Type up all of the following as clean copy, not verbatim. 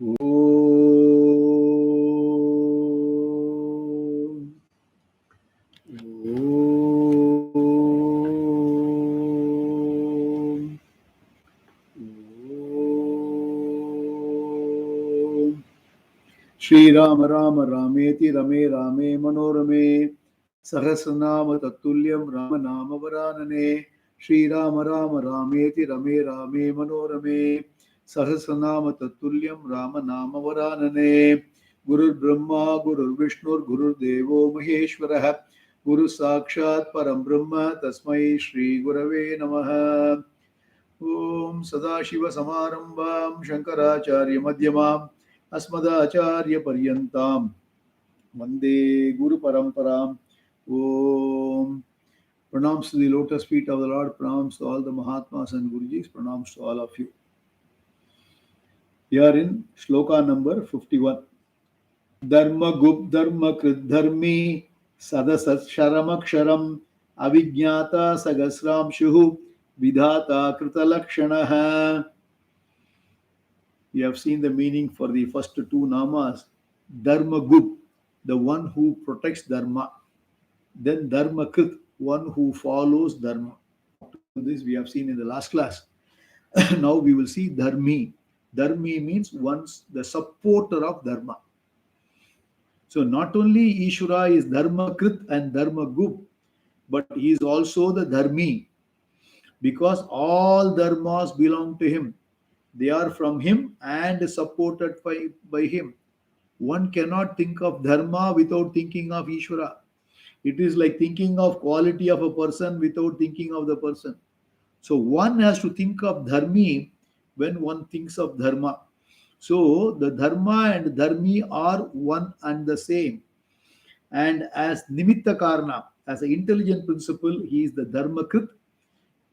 Om. Om. Om. Shri Ram Ram Rameti Rame Rame Manorame Sahasranama Tatulyam Rama Nama Varanane Shri Ram Ram Rameti Rame Rame Manorame Sahasranama Tatulyam Rama Nama Varanane Guru Brahma Guru Vishnu Guru Devo Maheshwarah Guru Sakshat Param Brahma Tasmai Shri Gurave Namaha Om Sadashiva Samarambam Shankaracharya Madhyamam Asmadacharya Paryantam Vande Guru Paramparam. Om. Pranams to the lotus feet of the Lord, pranams to all the Mahatmas and Gurujis, pranams to all of you. We are in shloka number 51. Dharma Gup Dharma Krit Dharmi Sadasat Sharamaksharam Avijnata Sagasram Shuhu Vidhata Krita Lakshanaha. We have seen the meaning for the first two namas. Dharma Gup, the one who protects Dharma. Then Dharma Krit, one who follows Dharma. This we have seen in the last class. Now we will see Dharmi. Dharmi means one's the supporter of Dharma. So not only Ishvara is Dharma Krit and Dharma Gup, but he is also the Dharmi. Because all dharmas belong to him. They are from him and supported by him. One cannot think of dharma without thinking of Ishvara. It is like thinking of quality of a person without thinking of the person. So one has to think of dharmi when one thinks of dharma. So the dharma and dharmi are one and the same. And as nimitta karna, as an intelligent principle, he is the dharma krit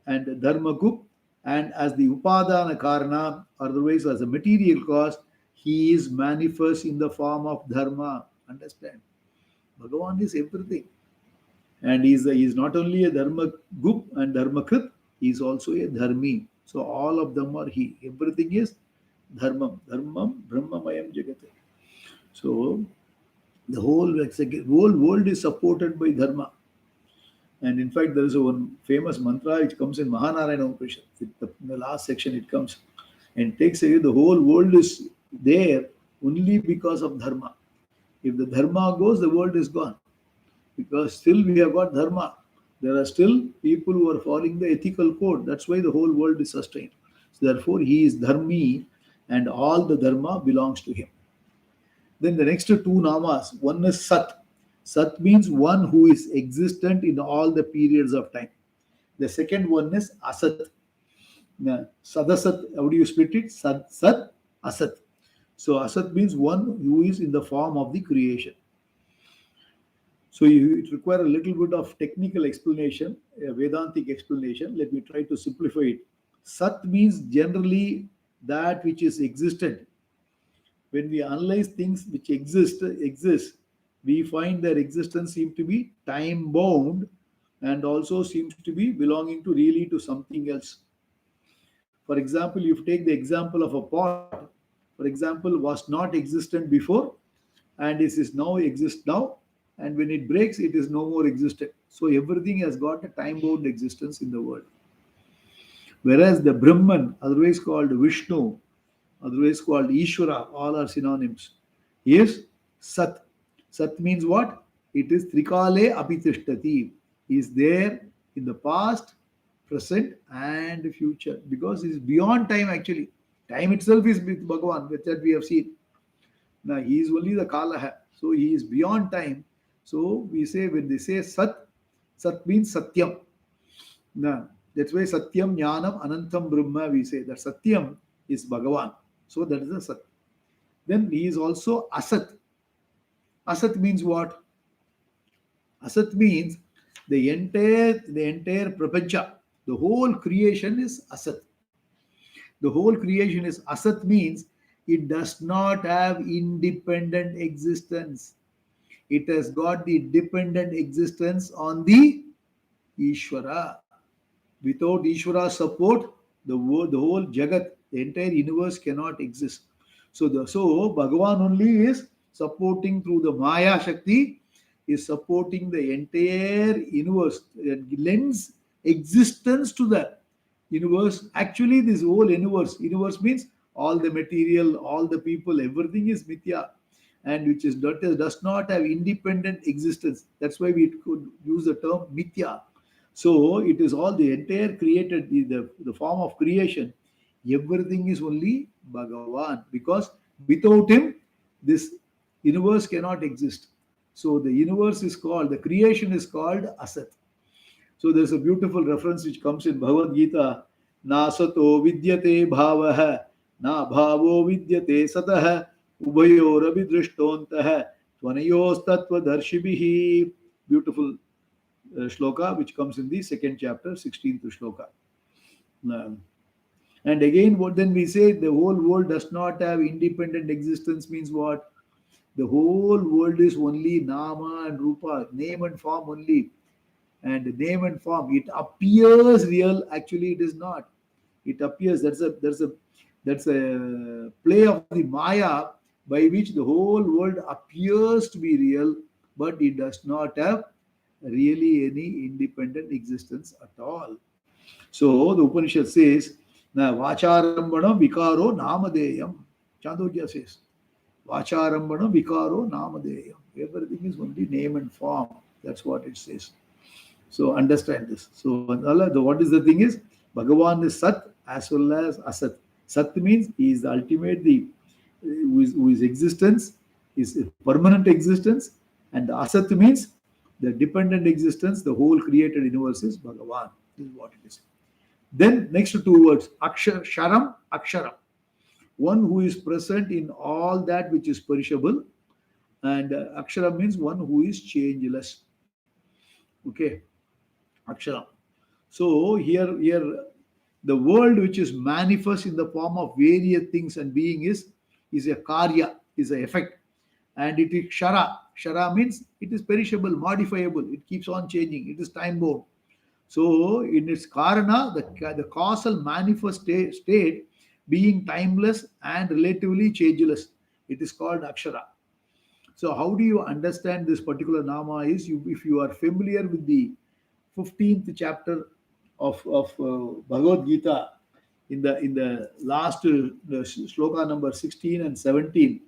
and dharma gup. And as the upadana karna, otherwise as a material cause, he is manifest in the form of dharma. Understand? Bhagavan is everything. And he is not only a dharma gup and dharma krit, he is also a dharmi. So all of them are he. Everything is dharmam. Dharmam brahmamayam jagate. So the whole world is supported by dharma. And in fact, there is one famous mantra which comes in Mahanarayana Upanishad. In the last section it comes and takes away the whole world is there only because of dharma. If the dharma goes, the world is gone. Because still we have got dharma. There are still people who are following the ethical code. That's why the whole world is sustained. So therefore, he is dharmi and all the dharma belongs to him. Then the next two namas, one is Sat. Sat means one who is existent in all the periods of time. The second one is Asat. Now, Sadasat, how do you split it? Sat, Asat. So Asat means one who is in the form of the creation. So it requires a little bit of technical explanation, a Vedantic explanation. Let me try to simplify it. Sat means generally that which is existent. When we analyze things which exist, we find their existence seems to be time bound and also seems to be belonging to really to something else. For example, if you take the example of a pot, for example, was not existent before and it is now exist now, and when it breaks, it is no more existent. So everything has got a time bound existence in the world. Whereas the Brahman, otherwise called Vishnu, otherwise called Ishvara, all are synonyms, is Sat. Sat means what? It is Trikale Apitishtati. He is there in the past, present, and future. Because it is beyond time actually. Time itself is with Bhagavan, which that we have seen. Now he is only the Kalaha. So he is beyond time. So we say, when they say Sat, Sat means Satyam. Now that's why Satyam, Jnanam, Anantam Brahma we say. That Satyam is Bhagavan. So that is the Sat. Then he is also Asat. Asat means what? Asat means the entire prapancha, the whole creation is Asat. The whole creation is Asat means it does not have independent existence. It has got the dependent existence on the Ishvara. Without Ishvara's support, the whole Jagat, the entire universe cannot exist. So Bhagavan only is supporting through the Maya Shakti, is supporting the entire universe, lends existence to the universe. Actually, this whole universe means all the material, all the people, everything is mithya, and which is does not have independent existence. That's why we could use the term mithya. So it is all the entire created, the form of creation. Everything is only Bhagavan, because without him, this universe cannot exist. So the universe is called, the creation is called Asat. So there's a beautiful reference which comes in Bhagavad Gita. Na sato vidyate bhavaha, na bhavo vidyate satah, ubayor abhidrishtontah, tvanayos tattva darshibihi. Beautiful shloka which comes in the second chapter, 16th shloka. Um, And again, what then we say the whole world does not have independent existence means what? The whole world is only Nama and Rupa, name and form only. And name and form, it appears real, actually it is not. It appears, that's a play of the Maya by which the whole world appears to be real, but it does not have really any independent existence at all. So the Upanishad says, na vacharambana vikaro namadeyam. Chandogya says, vacharambana vikaro namadeyam. Everything is only name and form. That's what it says. So understand this. So what is the thing is, Bhagavan is Sat as well as Asat. Sat means he is the ultimate, whose existence is a permanent existence, and the Asat means the dependent existence, the whole created universe is Bhagavan. This is what it is. Then next two words, Sharam, Aksharam. One who is present in all that which is perishable, and Aksharam means one who is changeless. Okay, Aksharam. So here the world which is manifest in the form of various things and being is a karya, is an effect, and it is Shara. Shara means it is perishable, modifiable. It keeps on changing. It is time bound. So, in its karana, the causal manifest state being timeless and relatively changeless, it is called Akshara. So, how do you understand this particular Nama is, if you are familiar with the 15th chapter of Bhagavad Gita, in the last the shloka number 16 and 17,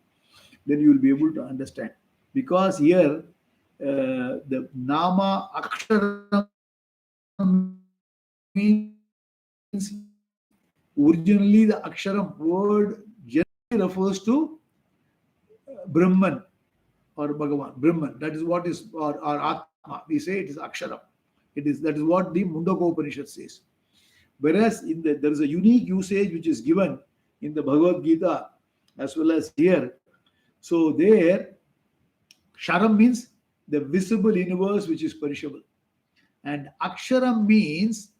then you will be able to understand. Because here, the Nama Akshara means, originally the Aksharam word generally refers to Brahman or Bhagavan. Brahman, that is what is, or Atma. We say it is Aksharam. That is what the Mundaka Upanishad says. Whereas there is a unique usage which is given in the Bhagavad Gita as well as here. So there, Sharam means the visible universe which is perishable. And Aksharam means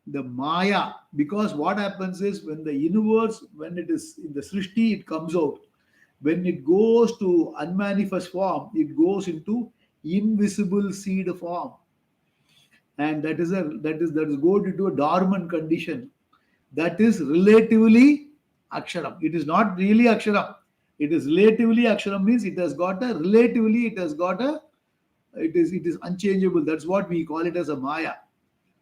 the Maya, because what happens is when the universe, when it is in the Srishti, it comes out. When it goes to unmanifest form, it goes into invisible seed form. And that is going into a dormant condition. That is relatively Aksharam. It is not really Aksharam. It is relatively Aksharam means it is unchangeable. That's what we call it as a Maya.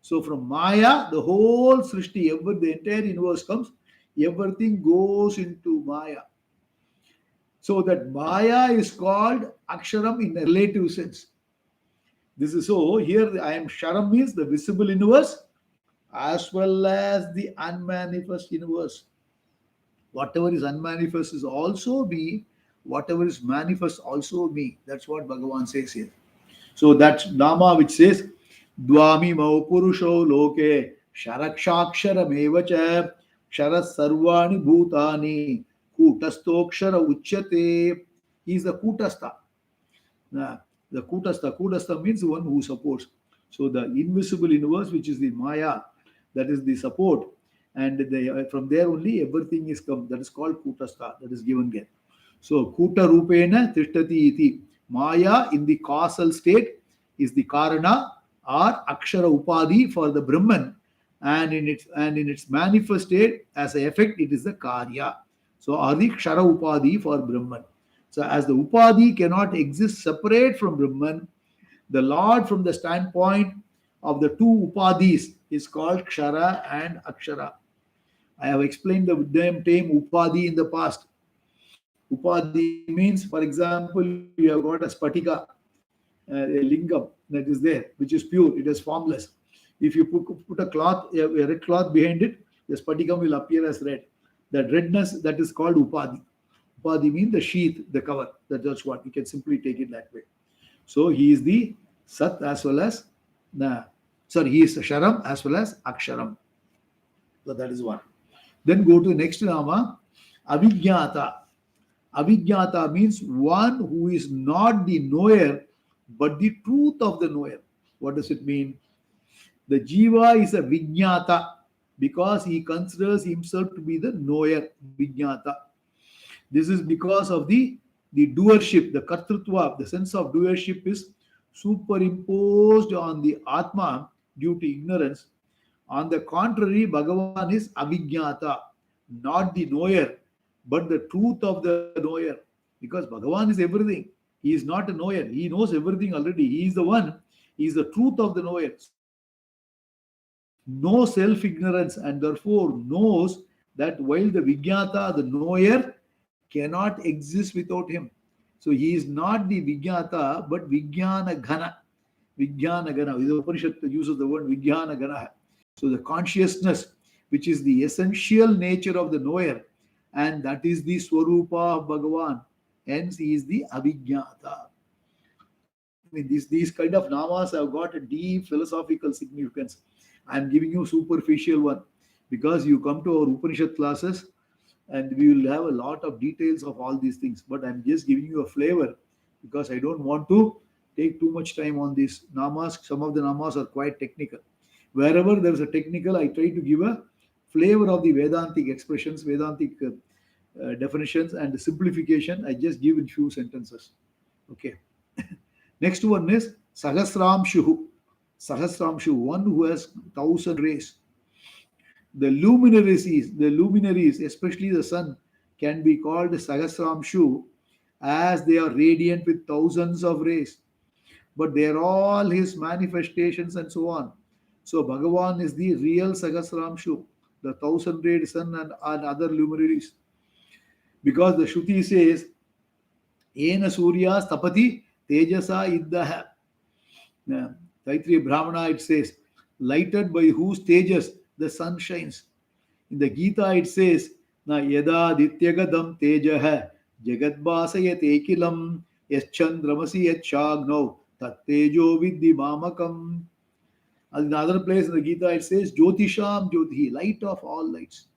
So from Maya, the whole Srishti, the entire universe comes, everything goes into Maya. So that Maya is called Aksharam in a relative sense. This is so here I am Sharam means the visible universe as well as the unmanifest universe. Whatever is unmanifest is also me, whatever is manifest also me. That's what Bhagavan says here. So that's Nama which says Dvami Mau Purusho Loke Sharakshaksharam Sharas Sarvani Bhutani Kutastokshara Uchyate. He is the Kutastha. The Kutastha. Kutastha means the one who supports. So the invisible universe, which is the Maya, that is the support. And from there only everything is come. That is called Kutastha. That is given there. So Kuta Rupena Tishtati Iti. Maya in the causal state is the Karana or Akshara Upadi for the Brahman. And in its manifest state as an effect, it is the Karya. So Adi Kshara Upadhi for Brahman. So as the Upadhi cannot exist separate from Brahman, the Lord from the standpoint of the two Upadhis is called Kshara and Akshara. I have explained the term Upadhi in the past. Upadhi means, for example, you have got a Spatika, a lingam that is there, which is pure, it is formless. If you put a cloth, a red cloth behind it, the Spatikam will appear as red. That redness, that is called Upadhi. Upadhi means the sheath, the cover. That's what we can simply take it that way. So he is the Sat as well as the, sorry, he is Sharam as well as Aksharam. So that is one. Then go to next Nama, Avijnata. Avijnata means one who is not the knower but the truth of the knower. What does it mean? The Jiva is a Vijnata because he considers himself to be the knower, Vijnata. This is because of the doership, the Kartrutva, the sense of doership is superimposed on the Atma due to ignorance. On the contrary, Bhagavan is Avijnata, not the knower, but the truth of the knower. Because Bhagavan is everything. He is not a knower. He knows everything already. He is the one. He is the truth of the knower. So he has no self-ignorance and therefore knows that while the Vijnata, the knower, cannot exist without him. So he is not the Vijnata, but Vijnana Ghana. Vijnana Ghana. The Upanishad uses the word Vijnana Ghana. So the consciousness, which is the essential nature of the knower, and that is the Swarupa of Bhagavan. Hence, he is the Avijnata. I mean, these kind of namas have got a deep philosophical significance. I am giving you superficial one because you come to our Upanishad classes and we will have a lot of details of all these things. But I'm just giving you a flavor because I don't want to take too much time on these namas. Some of the namas are quite technical. Wherever there is a technical, I try to give a flavor of the Vedantic expressions, Vedantic definitions, and the simplification. I just give in few sentences. Okay. Next one is Sahasramshuhu. Sahasramshu, one who has 1,000 rays. The luminaries, especially the sun, can be called Sahasramshu as they are radiant with thousands of rays. But they are all his manifestations and so on. So Bhagavan is the real Sahasramshu, the 1,000-rayed sun and other luminaries. Because the Shruti says, Ena Surya Tapati Tejasa Iddaha. Taittiriya Brahmana it says, lighted by whose tejas the sun shines. In the Gita it says, Na yada dityagadam tejaha jagadbhasayat ekilam yaschandramasi yachagno tat tejo vidhi mamakam. And in another place in the Gita it says, Jyotisham Jyotihi, light of all lights.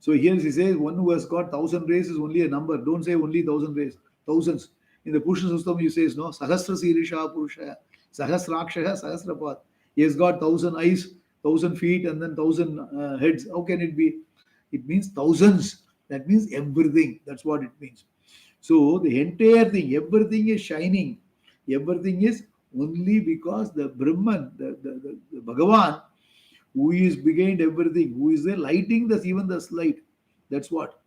So here he says, one who has got 1,000 rays is only a number. Don't say only 1,000 rays, thousands. In the Purusha Sustam, he says, no, Sahasra Sirisha Purusha, Sahasrakshaha, Sahasrapat. He has got 1,000 eyes, 1,000 feet, and then 1,000 heads. How can it be? It means thousands. That means everything. That's what it means. So the entire thing, everything is shining. Everything is only because the Brahman, the Bhagavan, who is behind everything, who is there lighting even the light. That's what.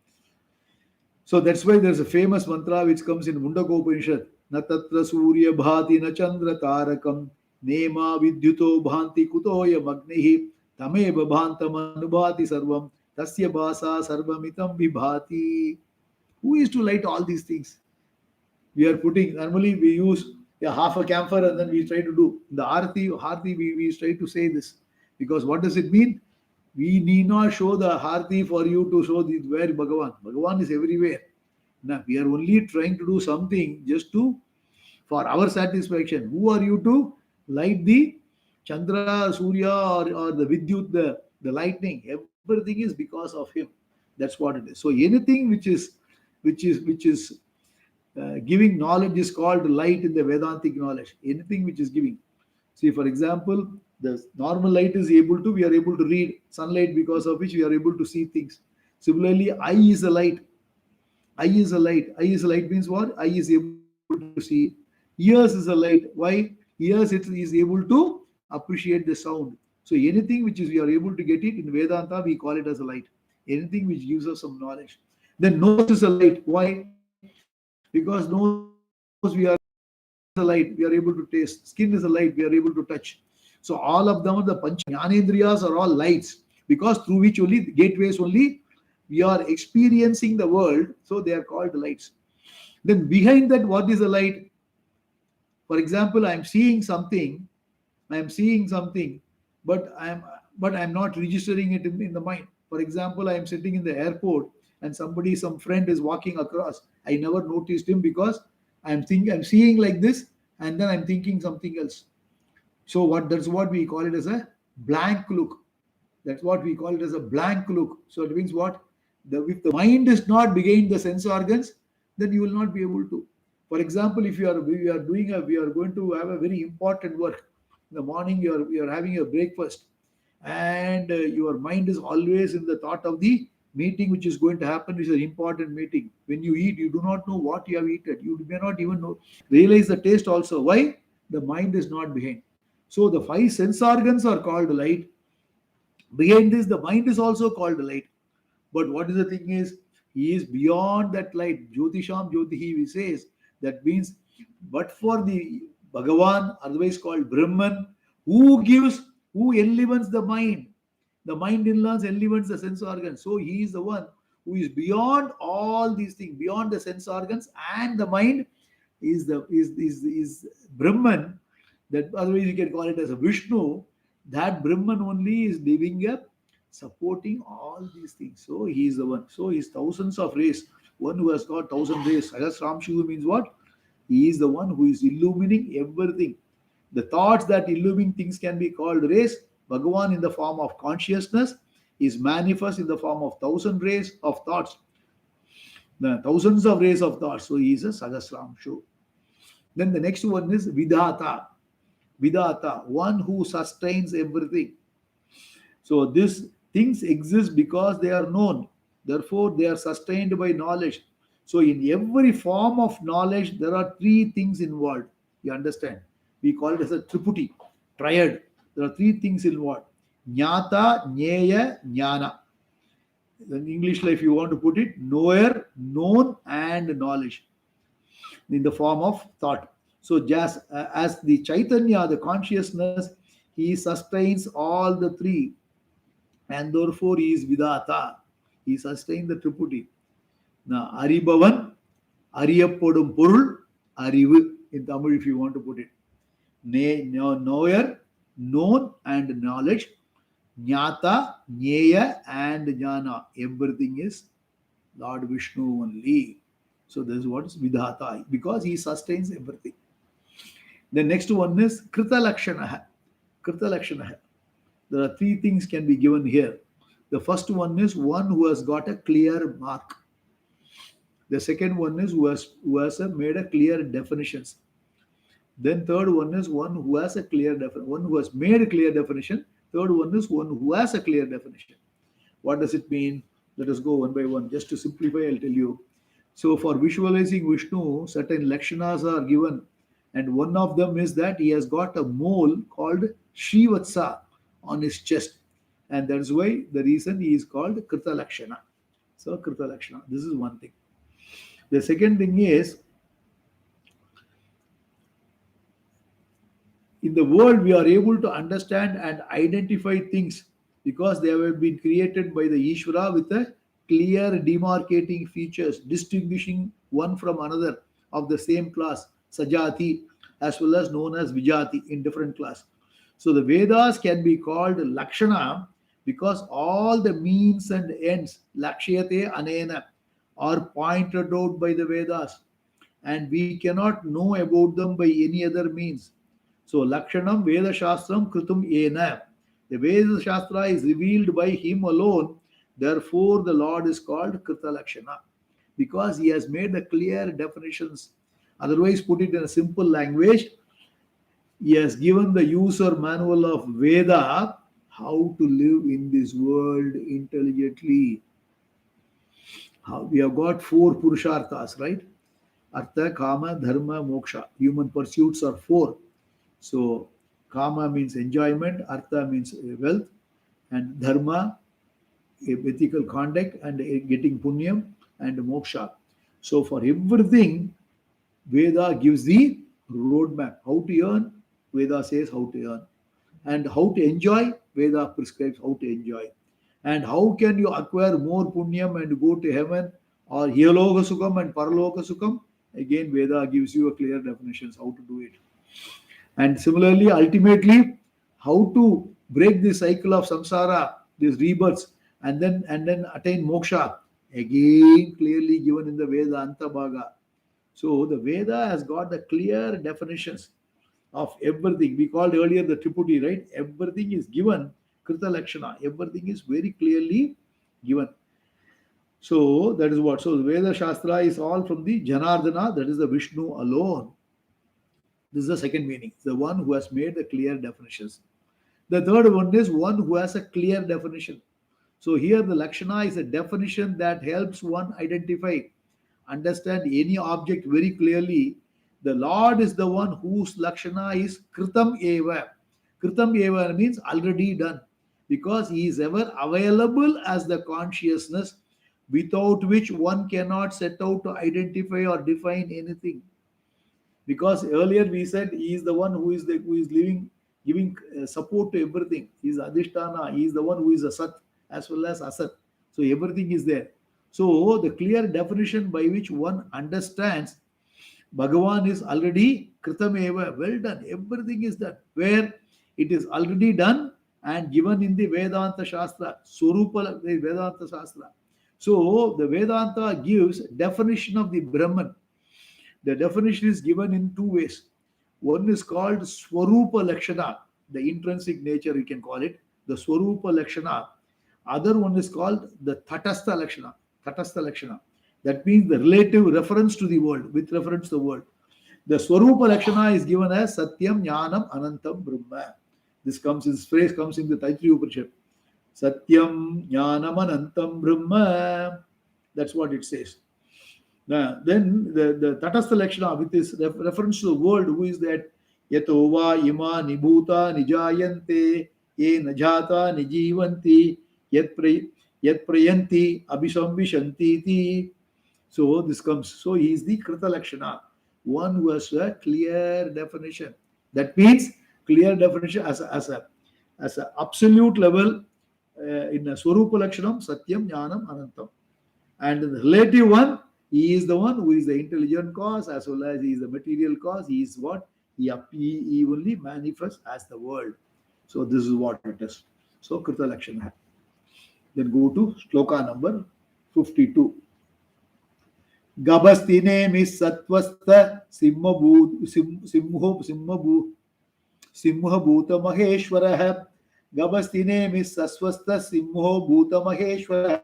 So that's why there's a famous mantra which comes in Mundaka Upanishad. Na tatra surya bhati na chandra tarakam nema vidyuto bhanti kutoya magnihi tameva bhantam anubhati sarvam tasya bhasa sarvamitam vibhati. Who is to light all these things? We are putting, normally we use half a camphor and then we try to do. In the Harthi we try to say this. Because what does it mean? We need not show the Harthi for you to show where Bhagavan. Bhagavan is everywhere. Now, we are only trying to do something just for our satisfaction. Who are you to light the Chandra, Surya, or the Vidyut, the lightning? Everything is because of him. That's what it is. So anything which is giving knowledge is called light in the Vedantic knowledge. Anything which is giving. See, for example, the normal light is we are able to read sunlight, because of which we are able to see things. Similarly, eye is a light. Eye is a light. Eye is a light means what? Eye is able to see. Ears is a light. Why? Ears it is able to appreciate the sound. So anything which is we are able to get it in Vedanta, we call it as a light. Anything which gives us some knowledge. Then nose is a light. Why? Because nose we are a light, we are able to taste. Skin is a light, we are able to touch. So all of them, the panch jnanendriyas are all lights, because through which only gateways only we are experiencing the world. So they are called lights. Then behind that, what is the light? For example, I am seeing something, but I'm not registering it in the mind. For example, I am sitting in the airport and some friend is walking across. I never noticed him because I'm seeing like this, and then I'm thinking something else. So that's what we call it as a blank look. That's what we call it as a blank look. So it means what? If the mind is not behind the sense organs, then you will not be able to. For example, if we are going to have a very important work. In the morning, you are having a breakfast, and your mind is always in the thought of the meeting which is going to happen, which is an important meeting. When you eat, you do not know what you have eaten. You may not even know realize the taste also. Why? The mind is not behind. So the five sense organs are called light. Behind this, the mind is also called light. But what is the thing is, he is beyond that light. Jyotisham Jyotihi, he says. That means, but for the Bhagavan, otherwise called Brahman, who enlivens the mind. The mind enlivens the sense organs. So he is the one who is beyond all these things, beyond the sense organs and the mind is Brahman. That otherwise you can call it as a Vishnu. That Brahman only is living up, supporting all these things. So he is the one. So he is thousands of rays. One who has got thousand rays. Sahasram Shiva means what? He is the one who is illumining everything. The thoughts that illumine things can be called rays. Bhagavan in the form of consciousness is manifest in the form of thousand rays of thoughts. The thousands of rays of thoughts. So he is a Sahasram Shiva. Then the next one is Vidhata. Vidhata, one who sustains everything. So these things exist because they are known. Therefore, they are sustained by knowledge. So in every form of knowledge, there are three things involved. You understand? We call it as a triputi, triad. There are three things involved. Jnata, Jnaya, Jnana. In English, if you want to put it, knower, known, and knowledge in the form of thought. So just as the Chaitanya, the consciousness, he sustains all the three, and therefore he is Vidata. He sustains the Triputi. Now, Aribavan, Ariyapodum Purul, Arivu, in Tamil if you want to put it. Knower, known and knowledge. Jnata, Jnaya and Jnana. Everything is Lord Vishnu only. So this is what is Vidhata, because he sustains everything. The next one is Krita Lakshanaha. Krita Lakshanaha. There are three things can be given here. The first one is one who has got a clear mark. The second one is who has made a clear definitions. Then third one is one who has a clear definition. One who has made a clear definition. Third one is one who has a clear definition. What does it mean? Let us go one by one. Just to simplify, I'll tell you. So for visualizing Vishnu, certain lakshanas are given, and one of them is that he has got a mole called Shrivatsa on his chest, and that's why the reason he is called Krita Lakshana. So Krita Lakshana, this is one thing. The second thing is, in the world we are able to understand and identify things because they have been created by the Ishvara with a clear demarcating features distinguishing one from another of the same class, Sajati, as well as known as Vijati in different class. So the Vedas can be called Lakshana because all the means and ends, Lakshyate Anena, are pointed out by the Vedas, and we cannot know about them by any other means. So Lakshanam Veda Shastram Kritum Ena. The Veda Shastra is revealed by him alone. Therefore, the Lord is called Krita Lakshana because he has made the clear definitions. Otherwise, put it in a simple language, he has given the user manual of Veda how to live in this world intelligently. How we have got four Purusharthas, right? Artha, Kama, Dharma, Moksha. Human pursuits are four. So, Kama means enjoyment, Artha means wealth, and Dharma, ethical conduct, and getting Punyam, and moksha. So for everything, Veda gives the roadmap. How to earn, Veda says how to earn. And how to enjoy, Veda prescribes how to enjoy. And how can you acquire more punyam and go to heaven or Yaloka Sukham and Paraloka Sukham? Again, Veda gives you a clear definitions how to do it. And similarly, ultimately, how to break the cycle of samsara, these rebirths, and then attain moksha. Again, clearly given in the Vedanta Bhaga. So the Veda has got the clear definitions of everything. We called earlier the Tripudi, right? Everything is given, Krita Lakshana. Everything is very clearly given. So that is what. So the Veda Shastra is all from the Janardana, that is the Vishnu alone. This is the second meaning, the one who has made the clear definitions. The third one is one who has a clear definition. So here the Lakshana is a definition that helps one identify, understand any object very clearly. The Lord is the one whose Lakshana is Kritam Eva. Kritam Eva means already done, because he is ever available as the consciousness without which one cannot set out to identify or define anything. Because earlier we said he is the one who is living, giving support to everything. He is Adhisthana. He is the one who is Asat as well as Asat. So everything is there. So the clear definition by which one understands Bhagavan is already Kritameva, well done. Everything is done. Where it is already done and given in the Vedanta Shastra, Swarupa Vedanta Shastra. So the Vedanta gives definition of the Brahman. The definition is given in two ways. One is called Swarupa Lakshana, the intrinsic nature, you can call it, the Swarupa Lakshana. Other one is called the Tatastha Lakshana. Tatastha Lakshana. That means the relative reference to the world, with reference to the world. The Swarupa Lakshana is given as Satyam Jnanam Anantam Brahma. This phrase comes in the Taittiriya Upanishad. Satyam Jnanam Anantam Brahma. That's what it says. Now, then the Tatastha Lakshana with this reference to the world, who is that? Yatova ima nibhuta nijayante ye najata nijivanti yat prayanti abhisambhishanti iti. So this comes. So he is the Krita Lakshana, one who has a clear definition. That means clear definition as a absolute level in a Swarupa Lakshanam, Satyam, Jnanam, Anantam. And in the relative one, he is the one who is the intelligent cause as well as he is the material cause. He is what? He only manifests as the world. So this is what it is. So Krita Lakshana. Then go to Shloka number 52. Gabastine mis satvasta simha bhuta maheshwarah. Gabastine mis sasvasta simho bhuta maheshwarah.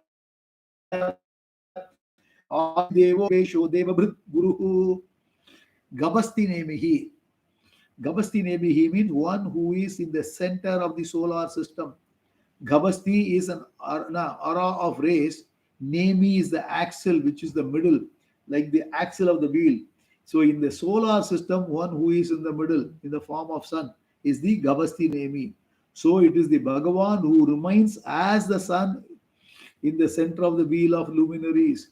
Devo Kesho Devabhrit Guru. Gabasti Nemihi. Gabasti Nemihi means one who is in the center of the solar system. Gabasti is an aura of rays. Nemi is the axle, which is the middle, like the axle of the wheel. So in the solar system, one who is in the middle, in the form of sun, is the Gabasti Nemi. So it is the Bhagavan who remains as the sun in the center of the wheel of luminaries.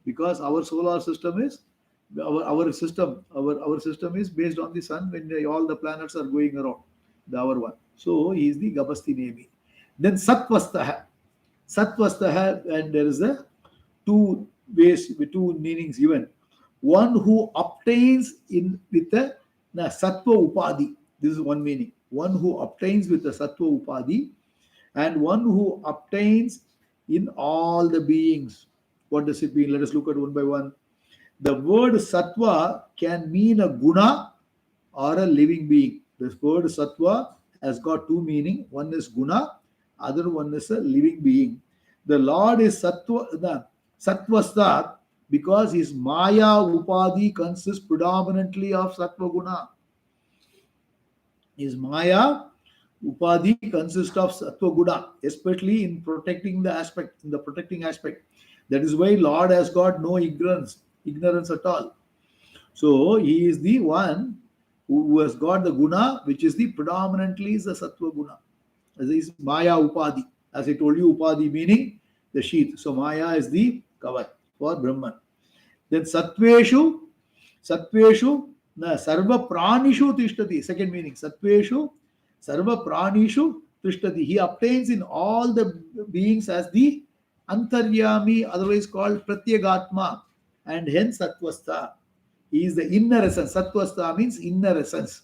Because our solar system is our system is based on the sun when all the planets are going around our one. So he is the Gabasti Nemi. Then Satvastaha, and there is a two ways with two meanings given. One who obtains in with the Sattva Upadi. This is one meaning. One who obtains with the Sattva Upadi, and one who obtains in all the beings. What does it mean? Let us look at one by one. The word Sattva can mean a guna or a living being. This word Sattva has got two meanings. One is guna, other one is a living being. The Lord is Sattvastat because his Maya Upadi consists predominantly of Sattva guna. His Maya Upadi consists of Sattva guna, especially in protecting aspect. That is why Lord has got no ignorance at all. So he is the one who has got the guna, which is the predominantly is the Sattva guna. As is Maya Upadi. As I told you, Upadi meaning the sheath. So Maya is the cover. for Brahman. Then Satveshu, na Sarva Pranishu Tishtati. Second meaning, Satveshu, Sarva Pranishu Tishtati. He obtains in all the beings as the Antaryami, otherwise called Pratyagatma, and hence Satvastha. He is the inner essence. Satvastha means inner essence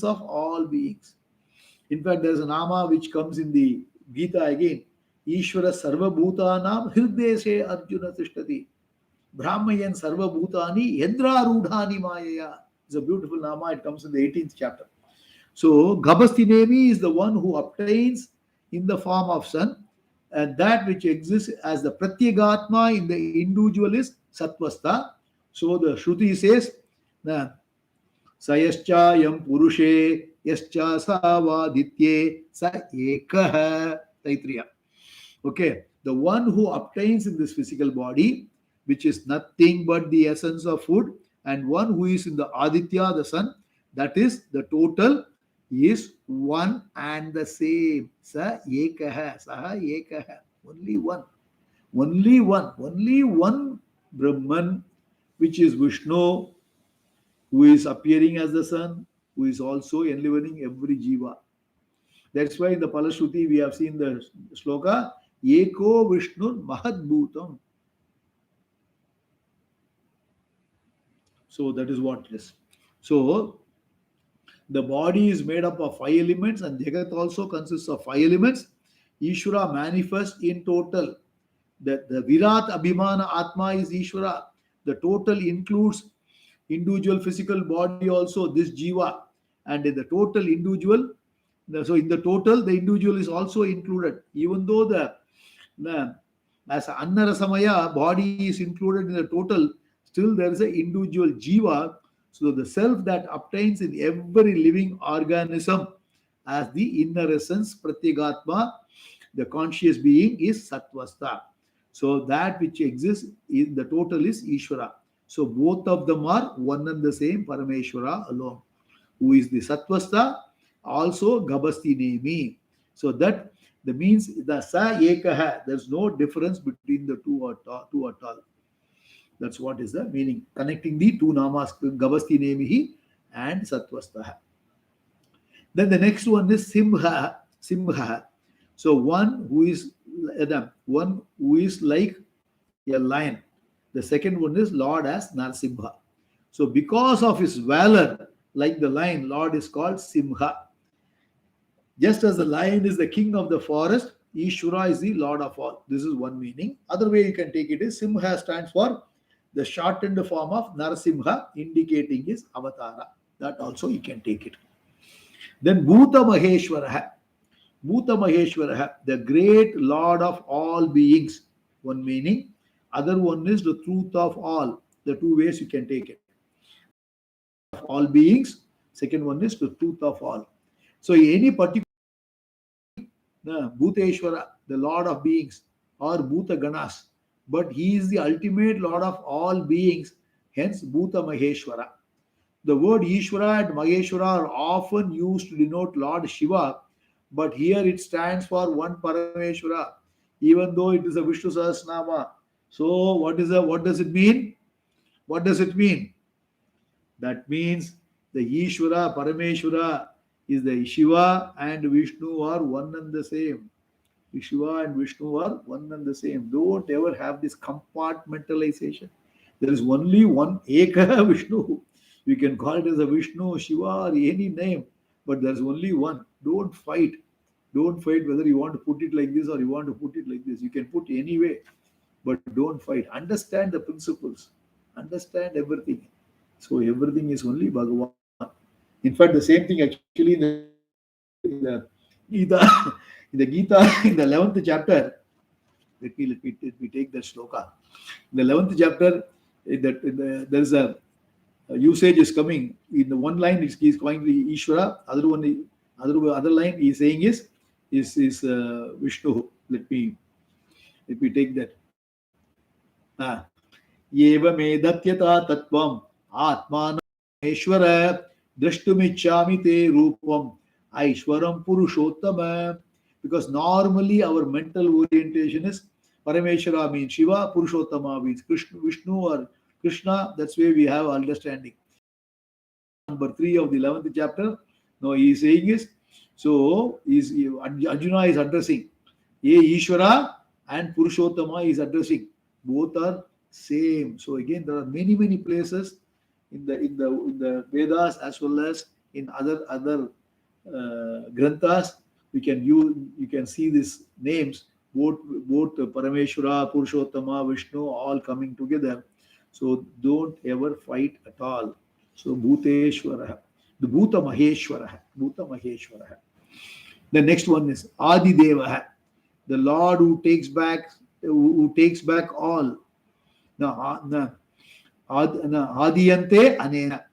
of all beings. In fact, there is a Nama which comes in the Gita again. Ishvara Sarva Bhutanam Hirdeshe Arjuna Tishtati. Brahmayan Sarva Bhutani Yendra Rudhani Mayaya. It's a beautiful Nama. It comes in the 18th chapter. So, Gabastinemi is the one who obtains in the form of sun, and that which exists as the Pratyagatma in the individual is Satvastha. So, the Shruti says, Sayascha yam purushe yascha savaditye sa ekah. Taitriya. Okay, the one who obtains in this physical body, which is nothing but the essence of food, and one who is in the Aditya, the sun, that is the total, is one and the same. Sa ekaha, saha ekaha. Only one Brahman, which is Vishnu, who is appearing as the sun, who is also enlivening every jiva. That's why in the Palashruti we have seen the sloka, Eko Vishnu Mahadbhutam. So that is what it is. So the body is made up of 5 elements, and Jagat also consists of 5 elements. Ishvara manifests in total. The Virat Abhimana Atma is Ishvara. The total includes individual physical body also, this jiva, and in the total individual, so in the total the individual is also included, even though the as Annarasamaya body is included in the total, still there is an individual jiva. So the self that obtains in every living organism as the inner essence Pratyagatma, the conscious being, is Satvastha. So that which exists in the total is Ishvara. So both of them are one and the same Parameshwara alone, who is the Satvastha, also Gabasti Nemi. So that the means the Sa Ekaha, there's no difference between the two at all. That's what is the meaning. Connecting the two Namas, Gabasti Nemihi and Satvastha. Then the next one is Simha. So one who is like a lion. The second one is Lord as Narsimha. So because of his valor, like the lion, Lord is called Simha. Just as the lion is the king of the forest, Ishvara is the Lord of all. This is one meaning. Other way you can take it is Simha stands for the shortened form of Narasimha, indicating his avatara. That also you can take it. Then Bhuta Maheshwara, the great Lord of all beings. One meaning. Other one is the truth of all. The two ways you can take it. Of all beings. Second one is the truth of all. So any particular Bhuteshwara, the Lord of beings, or Bhuta Ganas, but he is the ultimate Lord of all beings, hence Bhuta Maheshwara. The word Ishvara and Maheshwara are often used to denote Lord Shiva, but here it stands for one Parameshwara, even though it is a Vishnu Sahasranamam. So what does it mean? What does it mean? That means the Ishvara, Parameshwara is the Shiva and Vishnu are one and the same. Shiva and Vishnu are one and the same. Don't ever have this compartmentalization. There is only one Eka Vishnu. You can call it as a Vishnu, Shiva, or any name, but there's only one. Don't fight. Don't fight whether you want to put it like this or you want to put it like this. You can put any way, but don't fight. Understand the principles. Understand everything. So everything is only Bhagavan. In fact, the same thing actually in the Gita, in the 11th chapter. Let me take that sloka. In the 11th chapter, there is a usage is coming. In the one line, he's calling the Ishvara. Other line he's saying is Vishnu. Let me take that. Yeva me datyata tattvam atmana Ishvara drashtumichami te rupam Aishwaram Purushottama. Because normally our mental orientation is Parameshwara means Shiva, Purushottama means Krishna, Vishnu or Krishna. That's where we have understanding. Number 3 of the 11th chapter. Now he is saying is, so Arjuna is addressing Ishvara and Purushottama is addressing. Both are same. So again, there are many places in the Vedas as well as in other granthas. You can see these names, both Parameshwara, Purushottama, Vishnu, all coming together. So don't ever fight at all. So Bhuteshwara, the Bhuta Maheshwara, Bhuta Maheshwara. The next one is Adi Deva, the Lord who takes back all. Now, Adiyante Anena.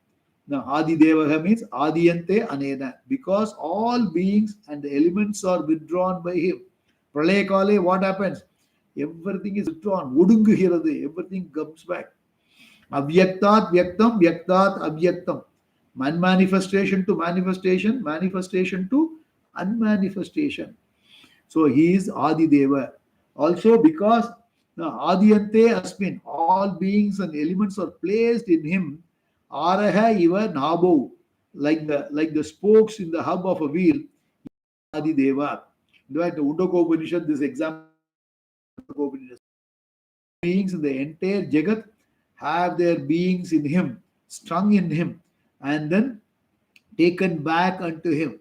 Now, Adi Devaha means Adiyante Anena, because all beings and the elements are withdrawn by him. Pralaya Kale, what happens? Everything is withdrawn. Udungu hirade, everything comes back. Avyaktat Vyaktam, Vyaktat Avyaktam. Manifestation to manifestation, manifestation to unmanifestation. So he is Adi Deva. Also because Adiyante Asmin, all beings and elements are placed in him. Araha Iva Nabo, like the spokes in the hub of a wheel, Adi Deva. In fact, the Undaka Upanishad, this example, beings in the entire Jagat have their beings in him, strung in him, and then taken back unto him.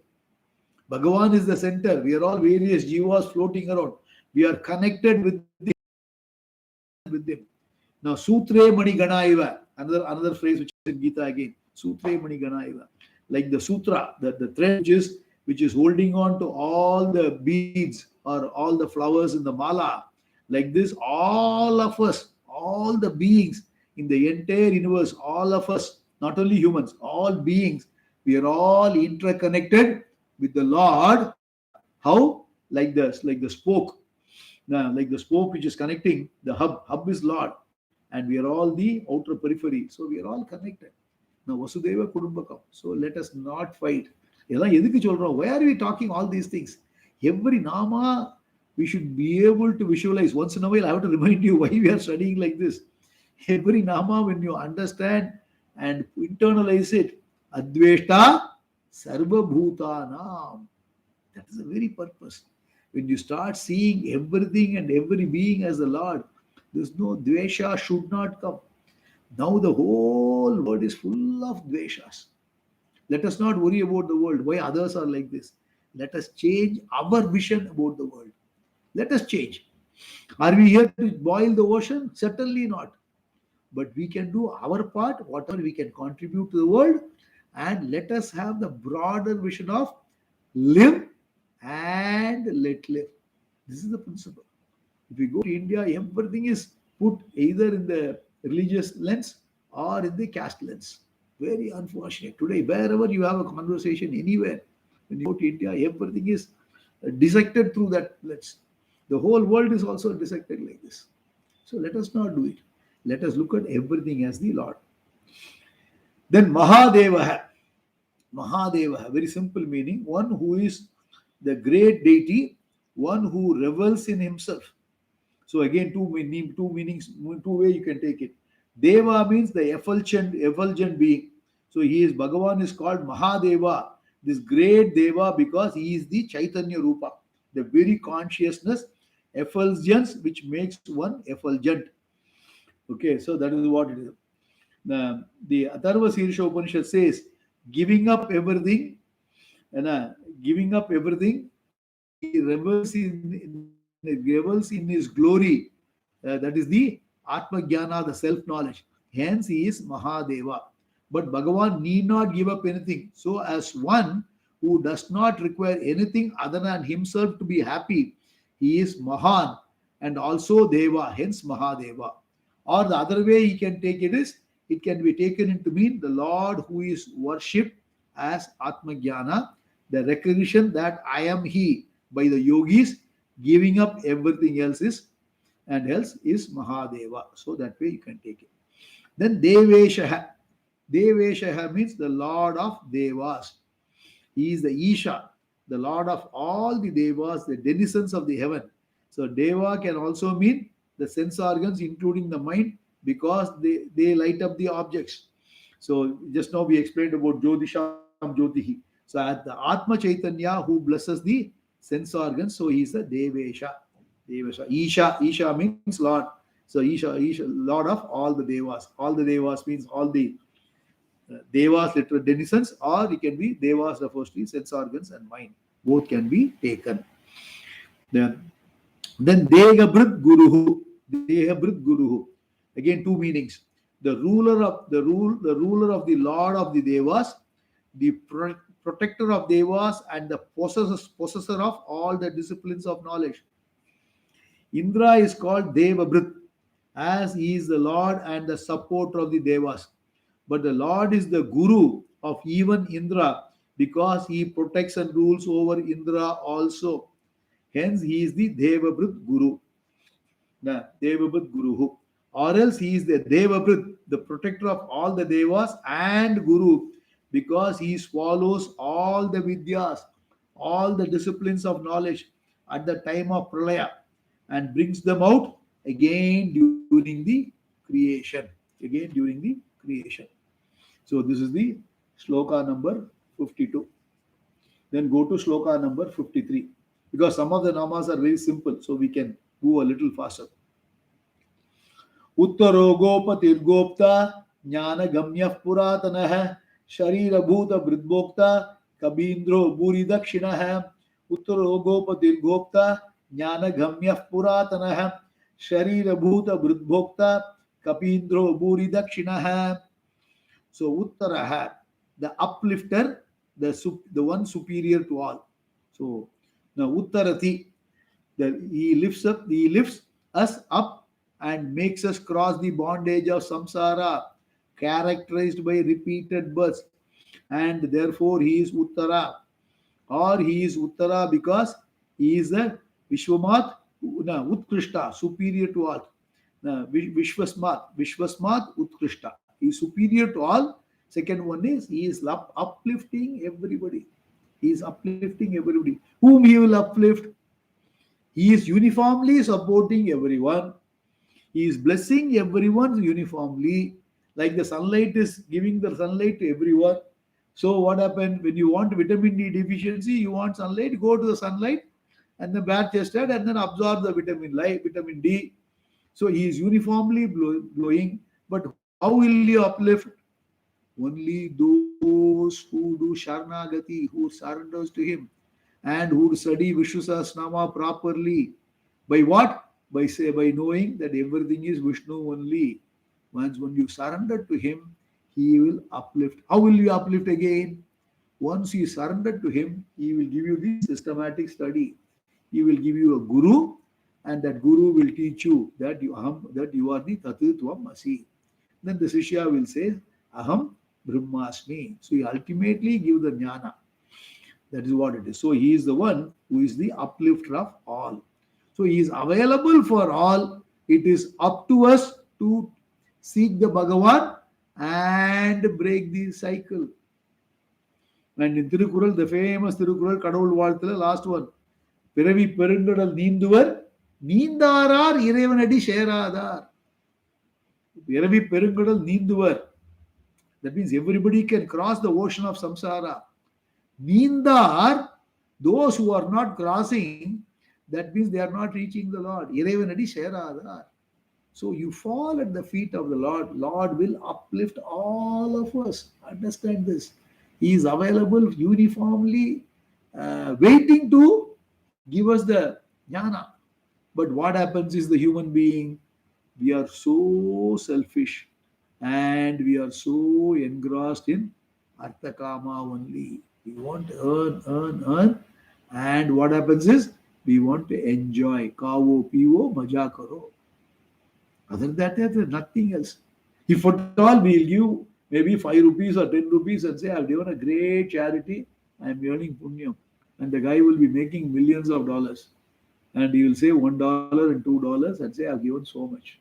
Bhagavan is the center. We are all various jivas floating around. We are connected with him. Now, Sutre Mani Ganaiva, another phrase which is in Gita again. Sutre Mani Ganaiva. Like the sutra, the thread which is holding on to all the beads or all the flowers in the mala. Like this, all of us, all the beings in the entire universe, all of us, not only humans, all beings, we are all interconnected with the Lord. How? Like the spoke. Now, like the spoke which is connecting, the hub is Lord, and we are all the outer periphery. So we are all connected. Now, Vasudeva Kudumbakam. So let us not fight. Why are we talking all these things? Every Nama we should be able to visualize. Once in a while, I have to remind you why we are studying like this. Every Nama, when you understand and internalize it, Adveshta Sarva Bhutanam. That is the very purpose. When you start seeing everything and every being as the Lord, there's no dvesha should not come. Now the whole world is full of dveshas. Let us not worry about the world, why others are like this. Let us change our vision about the world. Let us change. Are we here to boil the ocean? Certainly not. But we can do our part, whatever we can contribute to the world, and let us have the broader vision of live and let live. This is the principle. If we go to India, everything is put either in the religious lens or in the caste lens. Very unfortunate. Today, wherever you have a conversation, anywhere, when you go to India, everything is dissected through that lens. The whole world is also dissected like this. So let us not do it. Let us look at everything as the Lord. Then Mahadeva. Mahadeva, very simple meaning, one who is the great deity, one who revels in himself. So again, two meanings, two ways you can take it. Deva means the effulgent being. So Bhagavan is called Mahadeva, this great Deva, because he is the Chaitanya Rupa, the very consciousness, effulgence, which makes one effulgent. Okay, so that is what it is. The Atharva Sirsha Upanishad says, giving up everything, giving up everything, he revels in his glory. That is the Atma Jnana, the self-knowledge. Hence, he is Mahadeva. But Bhagavan need not give up anything. So, as one who does not require anything other than himself to be happy, he is Mahan and also Deva, hence Mahadeva. Or the other way he can take it is, it can be taken into mean the Lord who is worshipped as Atma Jnana, the recognition that I am He by the yogis, giving up everything else is Mahadeva. So that way you can take it. Then Deveshaha. Deveshaha means the Lord of Devas. He is the Isha, the Lord of all the Devas, the denizens of the heaven. So Deva can also mean the sense organs, including the mind, because they light up the objects. So just now we explained about Jyotisham Jyotihi. So at the Atma Chaitanya who blesses the sense organs, so he is the Devesha. Devesha. Isha means Lord. So Isha, Lord of all the Devas. All the Devas means all the Devas, literal denizens, or it can be Devas refers to sense organs and mind. Both can be taken. Then, then Dehabrit Guruhu. Dehabrit Guruhu. Again, two meanings. The ruler of the Lord of the Devas, the protector of Devas, and the possessor of all the disciplines of knowledge. Indra is called Devabrit, as he is the Lord and the supporter of the Devas. But the Lord is the Guru of even Indra because he protects and rules over Indra also. Hence, he is the Devabrit Guru. The Devabrit Guru. Or else he is the Devabrit, the protector of all the Devas and Guru, because he swallows all the Vidyas, all the disciplines of knowledge at the time of Pralaya and brings them out again during the creation. Again during the creation. So this is the shloka number 52. Then go to shloka number 53. Because some of the namas are very simple, so we can go a little faster. उत्तरो गोपतिर्गोप्ता ज्ञानगम्यः पुरातनः शरीरभूत वृद्भोक्ता कबीन्द्रो भूरि दक्षिणः उत्तरो गोपतिर्गोप्ता ज्ञानगम्यः पुरातनः शरीरभूत वृद्भोक्ता कबीन्द्रो भूरि दक्षिणः. So Uttaraha, the uplifter, the one superior to all. So now Uttarati, he lifts us up and makes us cross the bondage of samsara, characterized by repeated births, and therefore he is Uttara, or he is Uttara because he is a Vishwamat, Utkrishta, superior to all. Vishwasmat Utkrishta. He is superior to all. Second one is he is uplifting everybody. He is uplifting everybody. Whom he will uplift? He is uniformly supporting everyone. He is blessing everyone uniformly. Like the sunlight is giving the sunlight to everyone. So what happened when you want vitamin D deficiency, you want sunlight, go to the sunlight and the bare chested and then absorb the vitamin D. So he is uniformly blowing. But how will he uplift? Only those who do Sharnagati, who surrenders to him and who study Vishnu Sahasranamam properly. By what? By knowing that everything is Vishnu only. Once when you surrender to him, he will uplift. How will you uplift again? Once you surrender to him, he will give you the systematic study. He will give you a guru, and that guru will teach you that you are the Tatutvam Asi. Then the Sishya will say, Aham Brahmasmi. So he ultimately gives the jnana. That is what it is. So he is the one who is the uplifter of all. So he is available for all. It is up to us to seek the Bhagavan and break the cycle. And in Tirukural, the famous Tirukural, Kadavul Valthula, last one. Piravi Perundadal Ninduvar, Nindarar Irevanadi Sheradar. Piravi Perundadal Ninduvar. That means everybody can cross the ocean of samsara. Nindar, those who are not crossing, that means they are not reaching the Lord. Irevanadi Sheradar. So you fall at the feet of the Lord. Lord will uplift all of us. Understand this. He is available uniformly, waiting to give us the jnana. But what happens is the human being, we are so selfish and we are so engrossed in Arthakama only. We want to earn. And what happens is we want to enjoy. Kavo, pivo, maja karo. Other than that, there's nothing else. If at all we'll give maybe 5 rupees or 10 rupees and say, I've given a great charity, I'm earning punyam. And the guy will be making millions of dollars. And he will say $1 and $2 and say, I've given so much.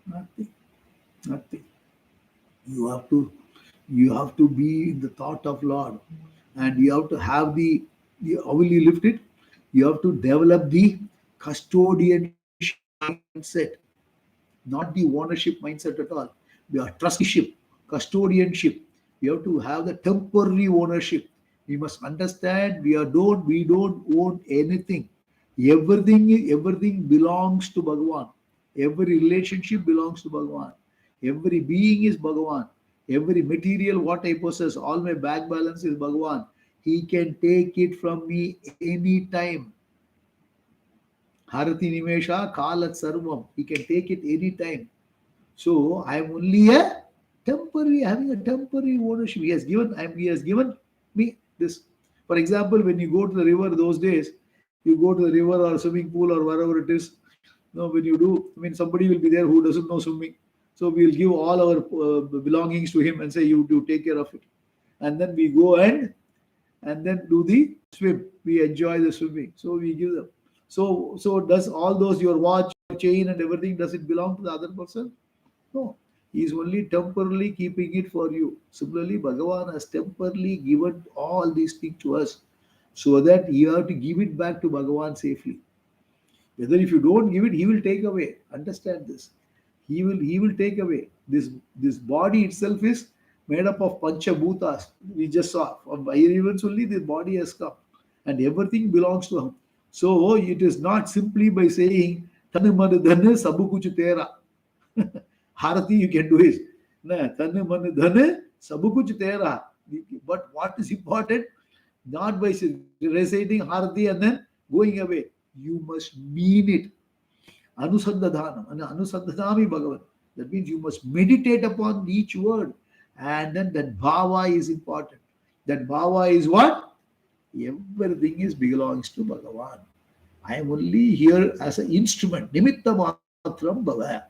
Nothing. Nothing. You have to be in the thought of Lord. And you have to have how will you lift it? You have to develop the custodianship mindset, not the ownership mindset at all. We are trusteeship, custodianship. We have to have the temporary ownership. We must understand we don't own anything. Everything belongs to Bhagavan. Every relationship belongs to Bhagavan. Every being is Bhagavan. Every material what I possess, all my bank balance is Bhagavan. He can take it from me anytime. Harati Nimesha Kalat Sarvam. He can take it anytime. So I am only a temporary, having a temporary ownership. He has given me this. For example, when you go to the river those days, you go to the river or swimming pool or wherever it is. No, when you do, I mean, somebody will be there who doesn't know swimming. So we will give all our belongings to him and say, "You do take care of it." And then we go and then do the swim. We enjoy the swimming. So we give them. So does all those your watch, your chain, and everything, does it belong to the other person? No. He is only temporarily keeping it for you. Similarly, Bhagavan has temporarily given all these things to us so that you have to give it back to Bhagavan safely. Whether if you don't give it, he will take away. Understand this. He will take away. This body itself is made up of pancha bhutas. We just saw from events only the body has come. And everything belongs to him. So it is not simply by saying Tanu manu dhanu sabu kuch tera. Harati you can do is na Tanu manu dhanu sabu kuch tera. But what is important? Not by reciting Harati and then going away. You must mean it. Anusandhanam. Anusandhanami Bhagavan. That means you must meditate upon each word. And then that bhava is important. That bhava is what? Everything is belongs to Bhagavan. I am only here as an instrument. Nimitta matram bhava.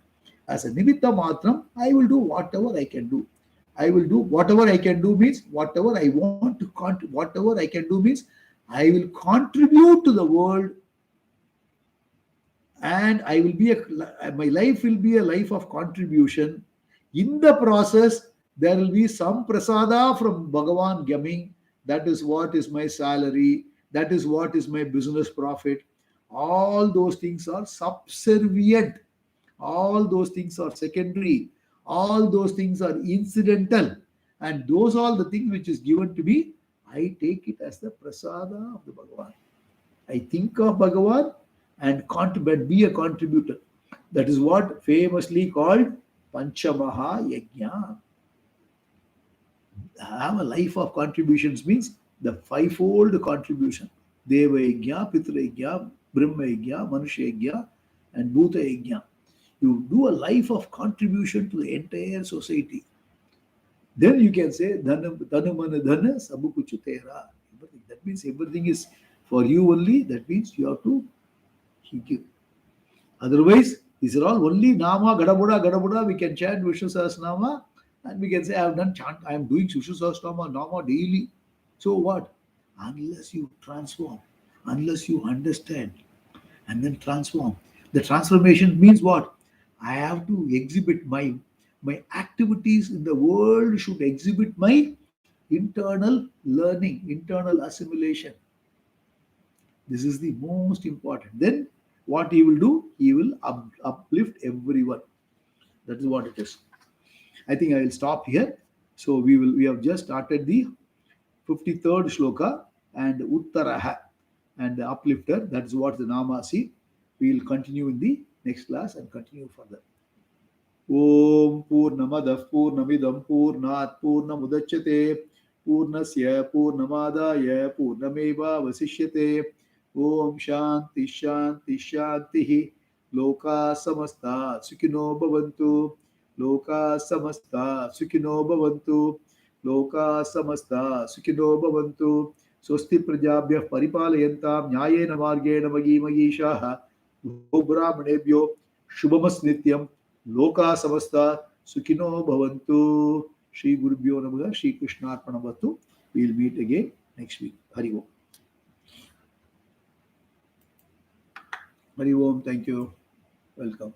As a nimitta matram, I will do whatever I can do. I will do whatever I can do means whatever I want to whatever I can do means I will contribute to the world, and I will be my life will be a life of contribution. In the process, there will be some prasada from Bhagavan coming. That is what is my salary. That is what is my business profit. All those things are subservient. All those things are secondary. All those things are incidental. And those are the things which is given to me. I take it as the prasada of the Bhagavan. I think of Bhagavan and be a contributor. That is what famously called Panchamaha Yajna. Have a life of contributions means the fivefold contribution. Deva Yajna, Pitra Yajna, Brahma Yajna, Manusha Yajna, and Bhuta Yajna. You do a life of contribution to the entire society. Then you can say Dhanu mana dhana sabu kuchu tera. That means everything is for you only. That means you have to give. Otherwise, these are all only Nama, Gadabuda. We can chant Vishnu Sahasranamam and we can say, I have done chant, I am doing Vishnu Sahasranamam, Nama daily. So what? Unless you transform, unless you understand and then transform. The transformation means what? I have to exhibit my activities in the world should exhibit my internal learning, internal assimilation. This is the most important. Then what he will do? He will uplift everyone. That is what it is. I think I will stop here. So we have just started the 53rd shloka and Uttaraha and the uplifter. That is what the Naamaas. We will continue in the next class and continue further. Om Purnamadah Purnamidam Purnat Purnamudachyate Purnasya Purnamadaya Purnameva Vasishyate. Om Shanti Shanti Shanti. Loka Samasta Sukhino Bhavantu. Loka Samasta Sukhino Bhavantu. Loka Samasta Sukhino Bhavantu. Swasti Prajabhyah Paripalayantam Nyayena Margena Magi Magishaha Brahmanebhyo Shubhamas Nityam Loka Samasta Sukhino Bhavantu. Shri Gurubhyo Namaha. Shri Krishna Arpanamatu. We will meet again next week. Hari Om. Hari Om. Thank you. Welcome.